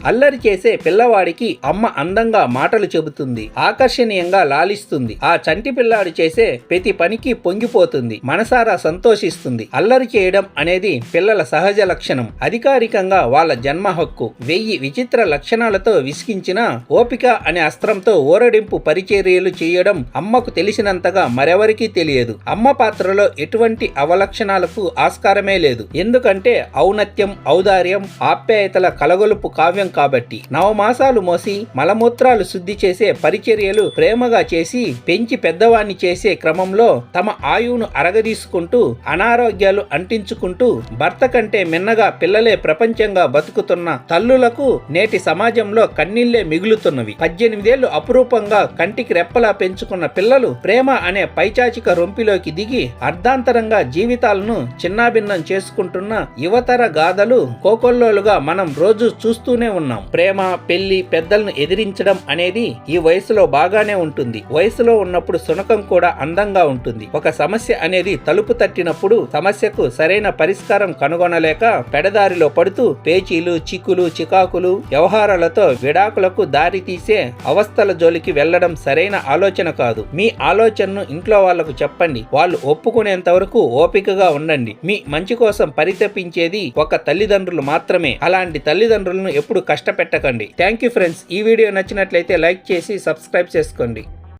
అల్లరి చేసే పిల్లవాడికి అమ్మ అందంగా మాటలు చెబుతుంది, ఆకర్షణీయంగా లాలిస్తుంది. ఆ చంటి పిల్లాడు చేసే ప్రతి పనికి పొంగిపోతుంది, మనసారా సంతోషిస్తుంది. అల్లరి చేయడం అనేది పిల్లల సహజ లక్షణం, అధికారికంగా వాళ్ళ జన్మ హక్కు. 1000 విచిత్ర లక్షణాలతో విసిగించిన ఓపిక అనే అస్త్రంతో ఊరడింపు పరిచర్యలు చేయడం అమ్మకు తెలిసినంతగా మరెవరికీ తెలియదు. అమ్మ పాత్రలో ఎటువంటి అవలక్షణాలకు ఆస్కారమే లేదు. ఎందుకంటే ఔన్నత్యం, ఔదార్యం, ఆప్యాయతల కలగొలుపు కావ్యం కాబట్టి. నవమాసాలు మోసి మలమూత్రాలు శుద్ధి చేసే పరిచర్యలు ప్రేమగా చేసి పెంచి పెద్దవాణ్ణి చేసే క్రమంలో తమ ఆయువును అరగదీసుకుంటూ అనారోగ్యాలు అంటించుకుంటూ భర్త కంటే మిన్నగా పిల్లలే ప్రపంచంగా బతుకుతున్న తల్లులకు నేటి సమాజంలో కన్నీళ్లే మిగులుతున్నవి. 18 ఏళ్లు అపురూపంగా కంటికి రెప్పలా పెంచుకున్న పిల్లలు ప్రేమ అనే పైచాచిక రొంపిలోకి దిగి అర్ధాంతరంగా జీవితాలను చిన్నాభిన్నం చేసుకుంటున్న యువతర గాథలు కోకొల్లోలుగా మనం రోజు చూస్తూనే ఉన్నాం. ప్రేమ, పెళ్లి, పెద్దలను ఎదిరించడం అనేది ఈ వయసులో బాగానే ఉంటుంది. వయసులో ఉన్నప్పుడు శునకం కూడా అందంగా ఉంటుంది. ఒక సమస్య అనేది తలుపు తట్టినప్పుడు సమస్యకు సరైన పరిష్కారం కనుగొనలేక పెడదారిలో పడుతూ పేచీలు, చిక్కులు, చికాకులు, వ్యవహారాలతో విడాకులకు దారి తీసే అవస్థల జోలికి వెళ్లడం సరైన ఆలోచన కాదు. మీ ఆలోచనను ఇంట్లో వాళ్లకు చెప్పండి. వాళ్ళు ఒప్పుకునేంత వరకు ఓపికగా ఉండండి. మీ మంచి కోసం పరితపించేది ఒక తల్లిదండ్రులు మాత్రమే. అలాంటి తల్లిదండ్రులను ఎప్పుడు కష్టపెట్టకండి. Thank you friends. ఈ వీడియో నచ్చినట్లయితే లైక్ చేసి సబ్స్క్రైబ్ చేసుకోండి.